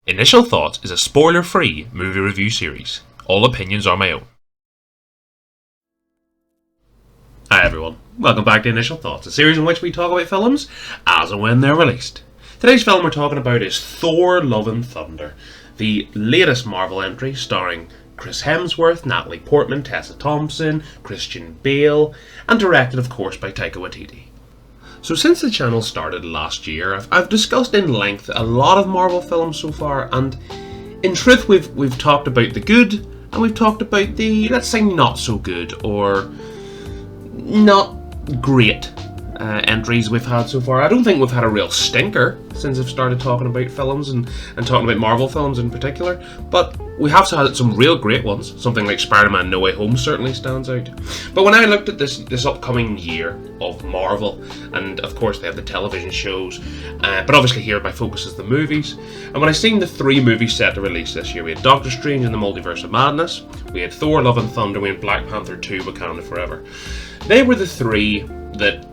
Initial Thoughts is a spoiler-free movie review series. All opinions are my own. Hi everyone, welcome back to Initial Thoughts, a series in which we talk about films as and when they're released. Today's film we're talking about is Thor: Love and Thunder, the latest Marvel entry starring Chris Hemsworth, Natalie Portman, Tessa Thompson, Christian Bale, and directed of course by Taika Waititi. So since the channel started last year, I've discussed in length a lot of Marvel films so far, and in truth we've talked about the good, and we've talked about the, let's say, not so good, or not great entries we've had so far. I don't think we've had a real stinker since I've started talking about films and talking about Marvel films in particular, but we have had some real great ones. Something like Spider-Man No Way Home certainly stands out. But when I looked at this upcoming year of Marvel, and of course they have the television shows, but obviously here my focus is the movies, and when I seen the three movies set to release this year, we had Doctor Strange and the Multiverse of Madness, we had Thor: Love and Thunder, we had Black Panther 2: Wakanda Forever. They were the three that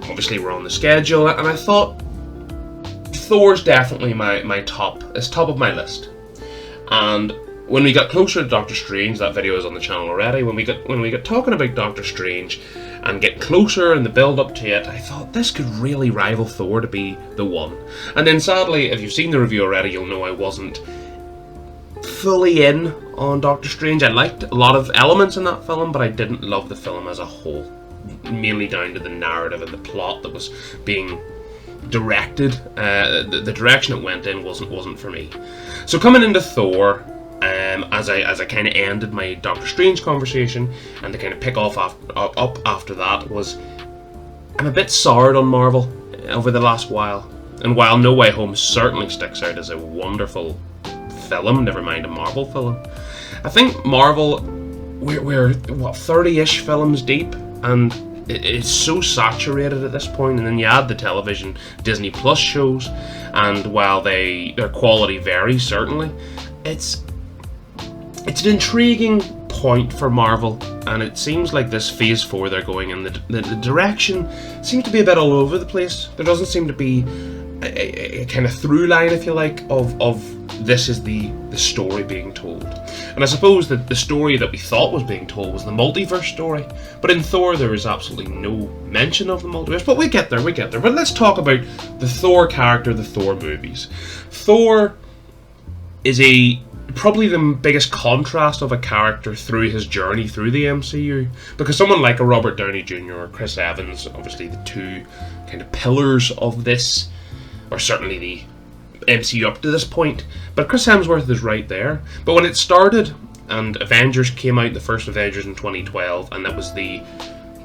obviously were on the schedule, and I thought Thor's definitely my top of my list. And when we got closer to Doctor Strange, that video is on the channel already, when we got talking about Doctor Strange and getting closer and the build up to it, I thought this could really rival Thor to be the one. And then sadly, if you've seen the review already, you'll know I wasn't fully in on Doctor Strange. I liked a lot of elements in that film, but I didn't love the film as a whole, mainly down to the narrative and the plot that was being directed. The direction it went in wasn't for me. So coming into Thor, as I kind of ended my Doctor Strange conversation, and to kind of pick up after that, was I'm a bit soured on Marvel over the last while. And while No Way Home certainly sticks out as a wonderful film, never mind a Marvel film, I think Marvel, we're what, 30-ish films deep, and it's so saturated at this point. And then you add the television Disney Plus shows, and while their quality varies certainly, it's an intriguing point for Marvel, and it seems like this Phase 4 they're going in, the direction seems to be a bit all over the place. There doesn't seem to be a kind of through line, if you like, of this is the story being told. And I suppose that the story that we thought was being told was the multiverse story, but in Thor there is absolutely no mention of the multiverse. But we get there. But let's talk about the Thor character, the Thor movies. Thor is probably the biggest contrast of a character through his journey through the MCU, because someone like a Robert Downey Jr. or Chris Evans, obviously the two kind of pillars of this, or certainly the MCU up to this point, but Chris Hemsworth is right there. But when it started and Avengers came out, the first Avengers in 2012, and that was the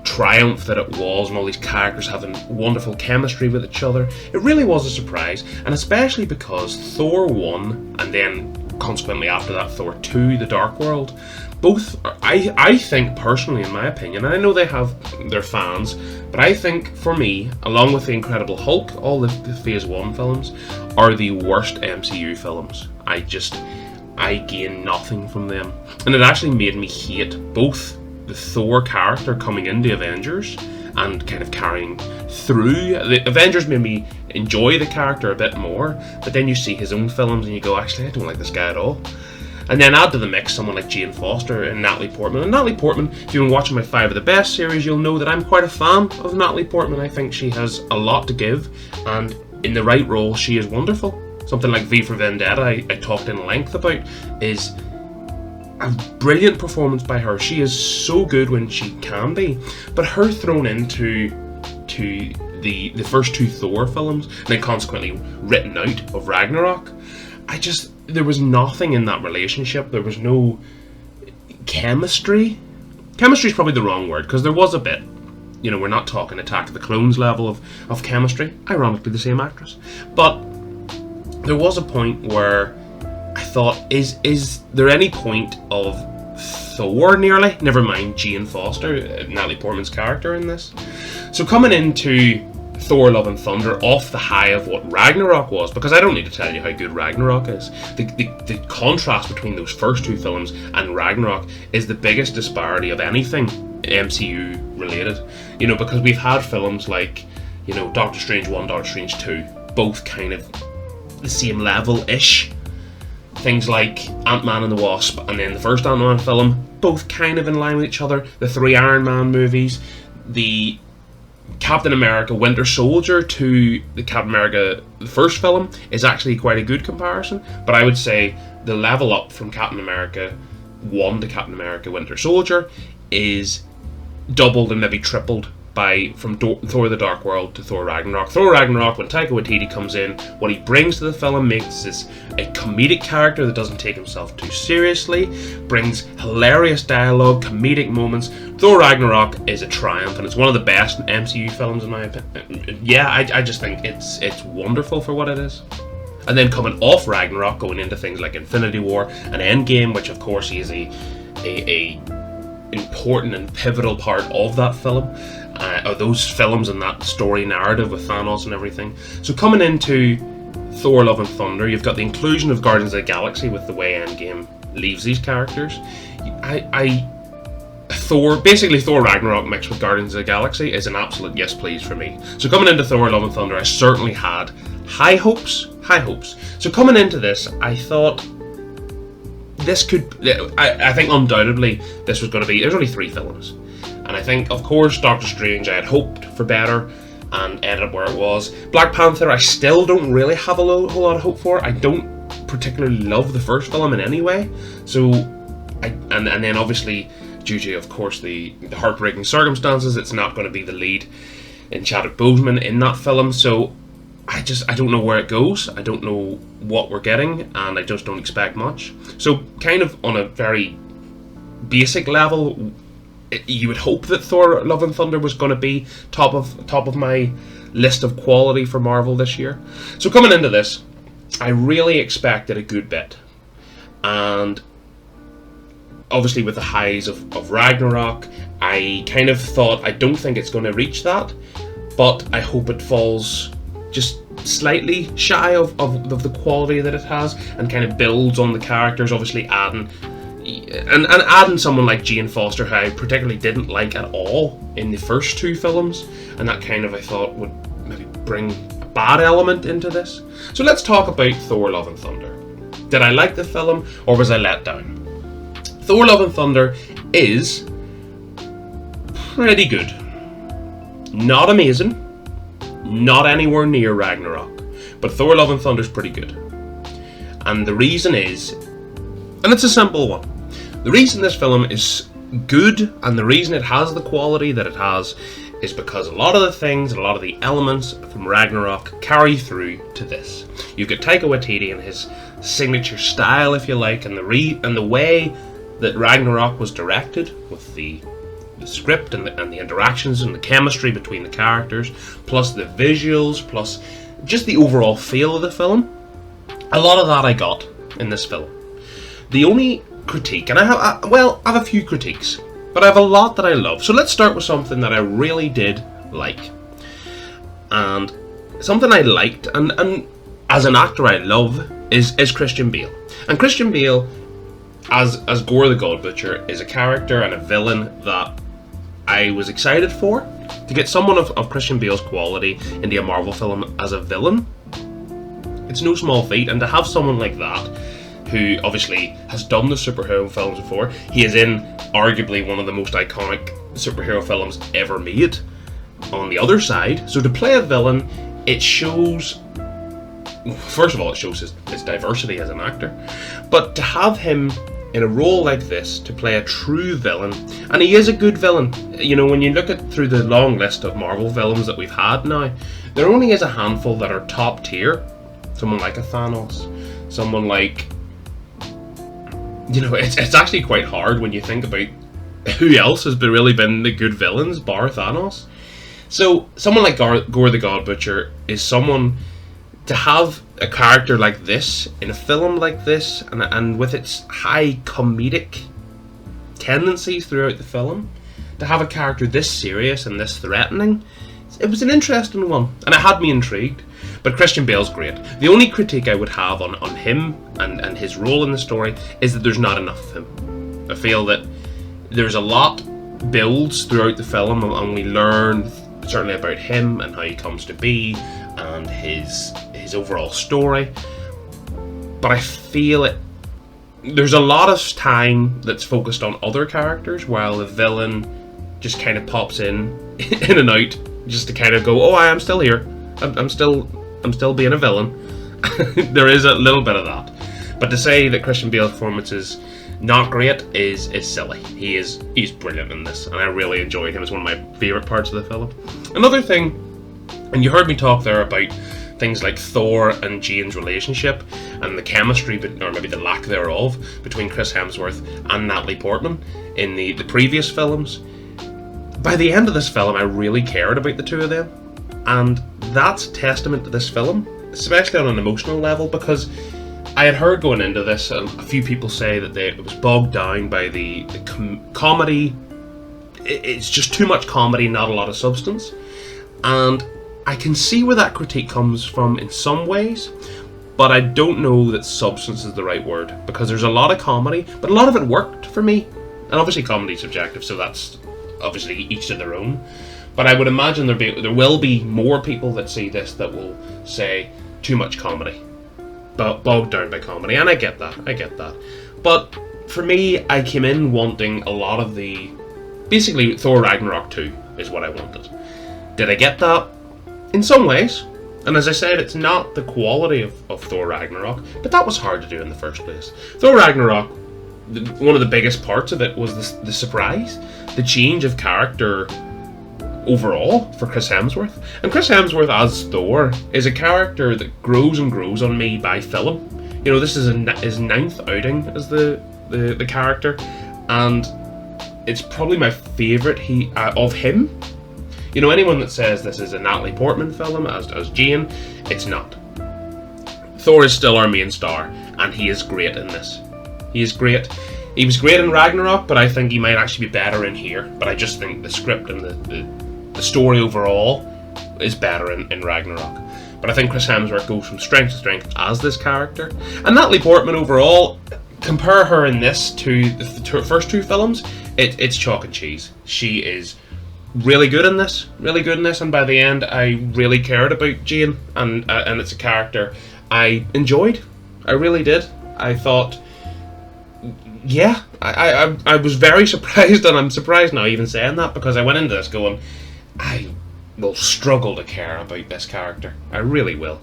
triumph that it was, and all these characters having wonderful chemistry with each other, it really was a surprise. And especially because Thor 1 and then consequently after that Thor 2, The Dark World, both are, I think personally, in my opinion, and I know they have their fans, but I think for me, along with The Incredible Hulk, all the Phase 1 films are the worst MCU films. I gain nothing from them, and it actually made me hate both the Thor character coming into Avengers and kind of carrying through. The Avengers made me enjoy the character a bit more, but then you see his own films and you go, actually I don't like this guy at all. And then add to the mix someone like Jane Foster and Natalie Portman. And Natalie Portman, if you've been watching my 5 of the Best series, you'll know that I'm quite a fan of Natalie Portman. I think she has a lot to give, and in the right role she is wonderful. Something like V for Vendetta I talked in length about is a brilliant performance by her. She is so good when she can be, but her thrown into the first 2 Thor films, and then consequently written out of Ragnarok, there was nothing in that relationship. There was no chemistry. Chemistry is probably the wrong word, because there was a bit. You know, we're not talking Attack of the Clones level of chemistry. Ironically, the same actress. But there was a point where I thought, is there any point of Thor nearly? Never mind Jane Foster, Natalie Portman's character in this. So coming into Thor: Love and Thunder off the high of what Ragnarok was, because I don't need to tell you how good Ragnarok is. The contrast between those first 2 films and Ragnarok is the biggest disparity of anything MCU related. You know, because we've had films like, you know, Doctor Strange 1, Doctor Strange 2, both kind of the same level-ish. Things like Ant-Man and the Wasp and then the first Ant-Man film, both kind of in line with each other. The 3 Iron Man movies, the Captain America Winter Soldier to the Captain America the first film is actually quite a good comparison, but I would say the level up from Captain America 1 to Captain America Winter Soldier is doubled and maybe tripled from Thor the Dark World to Thor Ragnarok. Thor Ragnarok, when Taika Waititi comes in, what he brings to the film makes this a comedic character that doesn't take himself too seriously, brings hilarious dialogue, comedic moments. Thor Ragnarok is a triumph, and it's one of the best MCU films in my opinion. Yeah, I just think it's wonderful for what it is. And then coming off Ragnarok, going into things like Infinity War and Endgame, which of course he is a important and pivotal part of that film, of those films and that story narrative with Thanos and everything. So coming into Thor Love and Thunder, you've got the inclusion of Guardians of the Galaxy with the way Endgame leaves these characters. Thor Ragnarok mixed with Guardians of the Galaxy is an absolute yes please for me. So coming into Thor Love and Thunder, I certainly had high hopes. So coming into this, I thought this could, I think undoubtedly this was going to be, there's only 3 films. And I think, of course, Doctor Strange, I had hoped for better and ended up where it was. Black Panther, I still don't really have a whole lot of hope for. I don't particularly love the first film in any way. So, and then obviously, due to, of course, the heartbreaking circumstances, it's not going to be the lead in Chadwick Boseman in that film. So, I don't know where it goes. I don't know what we're getting, and I just don't expect much. So, kind of on a very basic level, you would hope that Thor Love and Thunder was going to be top of my list of quality for Marvel this year. So coming into this, I really expected a good bit, and obviously with the highs of Ragnarok, I kind of thought I don't think it's going to reach that, but I hope it falls just slightly shy of the quality that it has, and kind of builds on the characters, obviously adding someone like Jane Foster, who I particularly didn't like at all in the first 2 films, and that kind of I thought would maybe bring a bad element into this. So let's talk about Thor Love and Thunder. Did I like the film, or was I let down? Thor Love and Thunder is pretty good. Not amazing, not anywhere near Ragnarok, but Thor Love and Thunder is pretty good. And the reason is, and it's a simple one, the reason this film is good and the reason it has the quality that it has is because a lot of the things and a lot of the elements from Ragnarok carry through to this. You've got Taika Waititi and his signature style, if you like, and the way that Ragnarok was directed with the script and the interactions and the chemistry between the characters, plus the visuals, plus just the overall feel of the film. A lot of that I got in this film. The only critique, and I have a few critiques, but I have a lot that I love. So let's start with something that I really did like. And something I liked, and as an actor I love, is Christian Bale. And Christian Bale, as Gore the God Butcher, is a character and a villain that I was excited for. To get someone of Christian Bale's quality into a Marvel film as a villain, it's no small feat, and to have someone like that, who obviously has done the superhero films before, he is in arguably one of the most iconic superhero films ever made, on the other side. So to play a villain, it shows, first of all, it shows his diversity as an actor, but to have him in a role like this, to play a true villain, and he is a good villain. You know, when you look through the long list of Marvel villains that we've had now, there only is a handful that are top tier. Someone like a Thanos, someone like, you know, it's actually quite hard when you think about who else has really been the good villains bar Thanos. So someone like Gore the God Butcher is someone to have a character like this in a film like this, and with its high comedic tendencies throughout the film, to have a character this serious and this threatening, it was an interesting one, and it had me intrigued. But Christian Bale's great. The only critique I would have on him and his role in the story is that there's not enough of him. I feel that there's a lot builds throughout the film, and we learn certainly about him and how he comes to be and his overall story. but I feel it. There's a lot of time that's focused on other characters, while the villain just kind of pops in and out, just to kind of go, "Oh, I am still here. I'm still being a villain." There is a little bit of that, but to say that Christian Bale's performance is not great is silly. He's brilliant in this, and I really enjoyed him. It's one of my favourite parts of the film. Another thing, and you heard me talk there about things like Thor and Jane's relationship and the chemistry, or maybe the lack thereof, between Chris Hemsworth and Natalie Portman in the previous films. By the end of this film, I really cared about the two of them, and that's a testament to this film, especially on an emotional level, because I had heard going into this a few people say that it was bogged down by the comedy. It's just too much comedy, not a lot of substance, and I can see where that critique comes from in some ways, but I don't know that substance is the right word, because there's a lot of comedy, but a lot of it worked for me. And obviously comedy's subjective, so that's obviously each to their own. But I would imagine there will be more people that see this that will say too much comedy, bogged down by comedy, and I get that. But for me, I came in wanting a lot of basically Thor Ragnarok 2 is what I wanted. Did I get that? In some ways, and as I said, it's not the quality of Thor Ragnarok, but that was hard to do in the first place. Thor Ragnarok, one of the biggest parts of it was the surprise, the change of character overall for Chris Hemsworth. And Chris Hemsworth as Thor is a character that grows and grows on me by film. You know, this is his 9th outing as the character, and it's probably my favourite of him. You know, anyone that says this is a Natalie Portman film as Jane, it's not. Thor is still our main star, and he is great in this. He is great. He was great in Ragnarok, but I think he might actually be better in here. But I just think the script and the story overall is better in Ragnarok. But I think Chris Hemsworth goes from strength to strength as this character. And Natalie Portman overall, compare her in this to the first two films, it's chalk and cheese. She is really good in this, and by the end I really cared about Jane, and it's a character I enjoyed. I really did. I thought, yeah, I was very surprised, and I'm surprised now even saying that, because I went into this going, I will struggle to care about this character. I really will.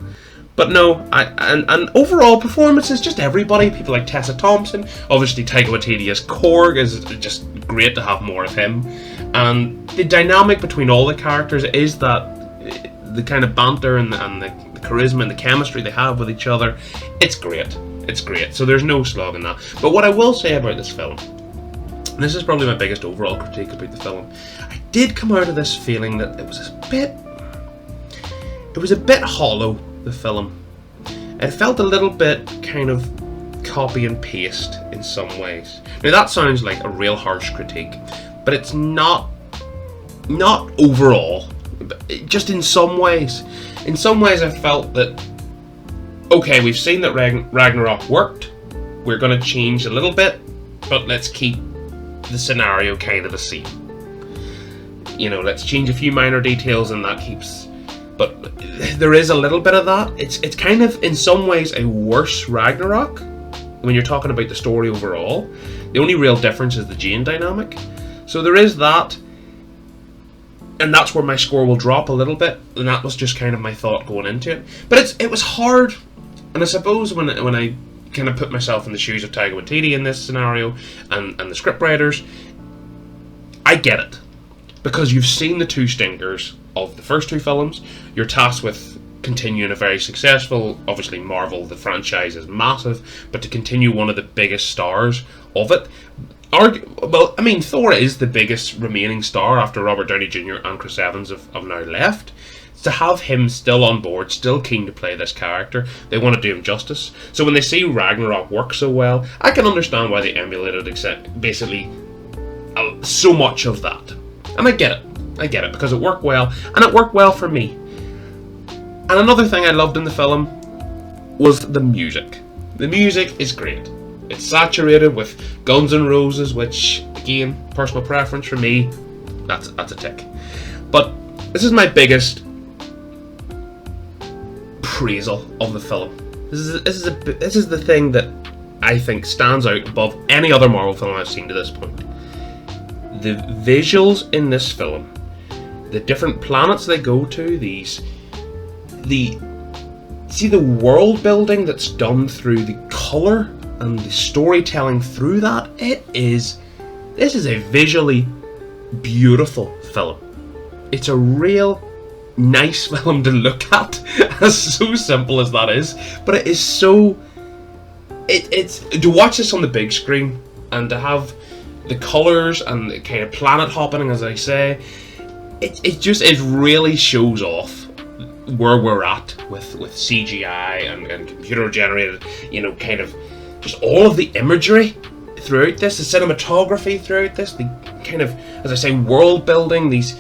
But no, and overall performances, just everybody, people like Tessa Thompson, obviously Taika Waititi as Korg is just great to have more of him, and the dynamic between all the characters is that the kind of banter and the charisma and the chemistry they have with each other. It's great. So there's no slog in that. But what I will say about this film, and this is probably my biggest overall critique about the film, I did come out of this feeling that it was a bit hollow, the film. It felt a little bit kind of copy and paste in some ways. Now that sounds like a real harsh critique, but it's not overall, just in some ways. In some ways I felt that, okay, we've seen that Ragnarok worked, we're going to change a little bit, but let's keep the scenario kind of the same. You know, let's change a few minor details and that keeps... But there is a little bit of that. It's kind of, in some ways, a worse Ragnarok when you're talking about the story overall. The only real difference is the Jane dynamic. So there is that, and that's where my score will drop a little bit, and that was just kind of my thought going into it. But it was hard, and I suppose when I kind of put myself in the shoes of Taika Waititi in this scenario, and the scriptwriters, I get it. Because you've seen the two stinkers of the first two films, you're tasked with continuing a very successful, obviously Marvel, the franchise is massive, but to continue one of the biggest stars of it, well, I mean, Thor is the biggest remaining star after Robert Downey Jr. and Chris Evans have now left. To have him still on board, still keen to play this character, they want to do him justice. So when they see Ragnarok work so well, I can understand why they emulated basically so much of that. And I get it, because it worked well, and it worked well for me. And another thing I loved in the film was the music. The music is great. It's saturated with Guns N' Roses, which, again, personal preference for me, that's a tick. But this is my biggest appraisal of the film. This is the thing that I think stands out above any other Marvel film I've seen to this point. The visuals in this film, the different planets they go to, the world building that's done through the colour and the storytelling through that. This is a visually beautiful film. It's a real nice film to look at, as so simple as that is, but it is so. It's to watch this on the big screen and to have the colours and the kind of planet hopping, as I say, it really shows off where we're at with CGI and computer generated, kind of just all of the imagery throughout this, the cinematography throughout this, the kind of, as I say, world building, these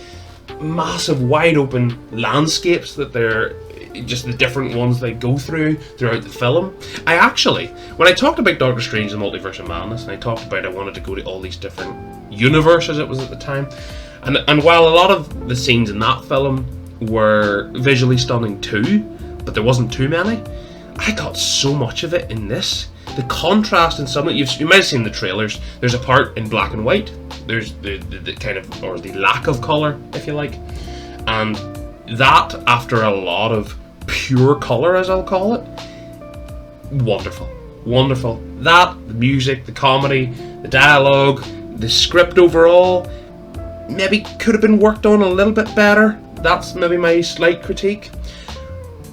massive wide open landscapes that they're just the different ones they go throughout the film. I actually, when I talked about Doctor Strange: The Multiverse of Madness, and I talked about I wanted to go to all these different universes it was at the time, and while a lot of the scenes in that film were visually stunning too, but there wasn't too many, I got so much of it in this. The contrast in some, you might have seen the trailers, there's a part in black and white, there's the kind of, or the lack of colour, if you like, and that, after a lot of pure colour, as I'll call it, wonderful. That, the music, the comedy, the dialogue, the script overall, maybe could have been worked on a little bit better. That's maybe my slight critique.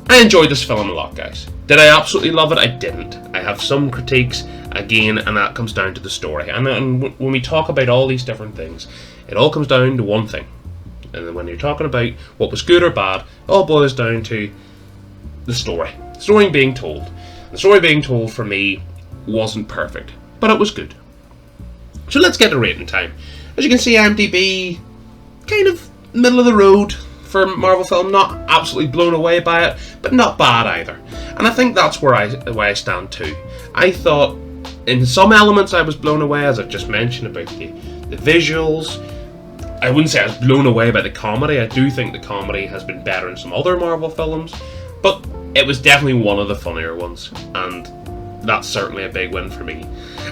I enjoyed this film a lot, guys. Did I absolutely love it? I didn't. I have some critiques, again, and that comes down to the story. And when we talk about all these different things, it all comes down to one thing. And then when you're talking about what was good or bad, it all boils down to the story. The story being told. The story being told for me wasn't perfect, but it was good. So let's get to rating time. As you can see, IMDb, kind of middle of the road for Marvel film. Not absolutely blown away by it, but not bad either. And I think that's where I stand too. I thought in some elements I was blown away, as I've just mentioned, about the visuals. I wouldn't say I was blown away by the comedy. I do think the comedy has been better in some other Marvel films, but it was definitely one of the funnier ones, and that's certainly a big win for me.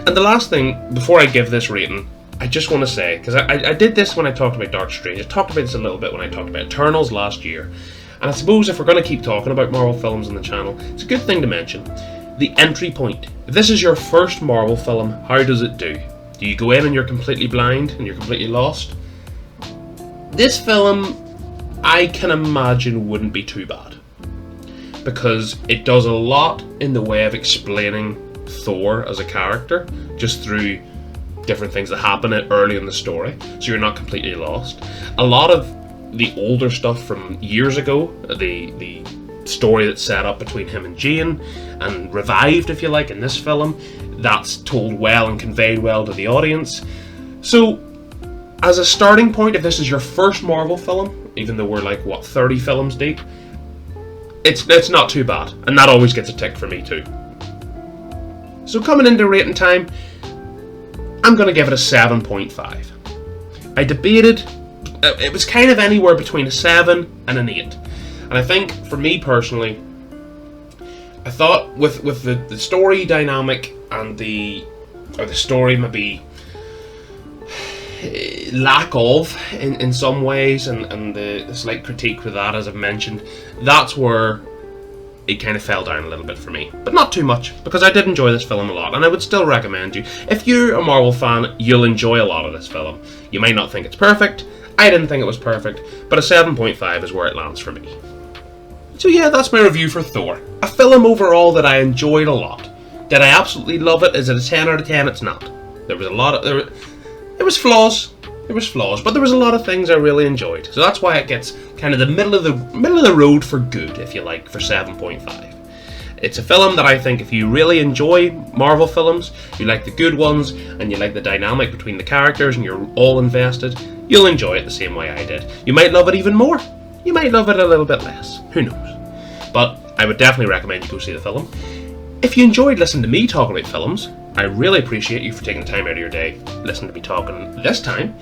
And the last thing, before I give this rating, I just want to say, because I did this when I talked about Doctor Strange, I talked about this a little bit when I talked about Eternals last year, and I suppose if we're going to keep talking about Marvel films on the channel, it's a good thing to mention. The entry point. If this is your first Marvel film, how does it do? Do you go in and you're completely blind and you're completely lost? This film, I can imagine, wouldn't be too bad, because it does a lot in the way of explaining Thor as a character, just through different things that happen early in the story, so you're not completely lost. A lot of the older stuff from years ago, the story that's set up between him and Jane, and revived, if you like, in this film, that's told well and conveyed well to the audience. So, as a starting point, if this is your first Marvel film, even though we're like, 30 films deep, it's not too bad, and that always gets a tick for me too. So coming into rating time, I'm going to give it a 7.5. I debated, it was kind of anywhere between a 7 and an 8. And I think, for me personally, I thought with the story dynamic and the story maybe lack of in some ways, and the slight critique with that, as I've mentioned, that's where it kind of fell down a little bit for me, but not too much, because I did enjoy this film a lot, and I would still recommend you, if you're a Marvel fan, you'll enjoy a lot of this film. You might not think it's perfect, I didn't think it was perfect, but a 7.5 is where it lands for me. So yeah, that's my review for Thor. A film overall that I enjoyed a lot. Did I absolutely love it? Is it a 10 out of 10? It's not. There was a lot of... There was flaws, but there was a lot of things I really enjoyed. So that's why it gets kind of the middle of the road for good, if you like, for 7.5. It's a film that I think if you really enjoy Marvel films, you like the good ones, and you like the dynamic between the characters, and you're all invested, you'll enjoy it the same way I did. You might love it even more. You might love it a little bit less. Who knows? But I would definitely recommend you go see the film. If you enjoyed listening to me talk about films, I really appreciate you for taking the time out of your day listening to me talking this time.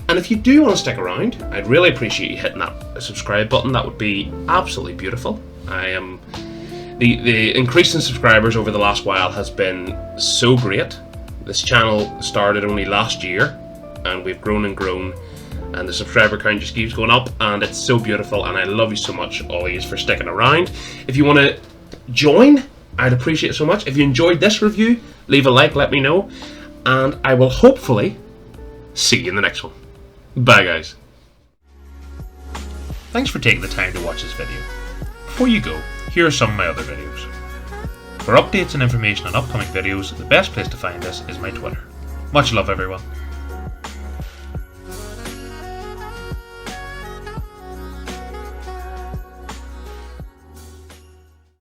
And if you do want to stick around, I'd really appreciate you hitting that subscribe button. That would be absolutely beautiful. I am The increase in subscribers over the last while has been so great. This channel started only last year, and we've grown and grown, and the subscriber count just keeps going up, and it's so beautiful, and I love you so much, all of you, for sticking around. If you want to join, I'd appreciate it so much. If you enjoyed this review, leave a like, let me know, and I will hopefully see you in the next one. Bye, guys. Thanks for taking the time to watch this video. Before you go, here are some of my other videos. For updates and information on upcoming videos, the best place to find us is my Twitter. Much love, everyone.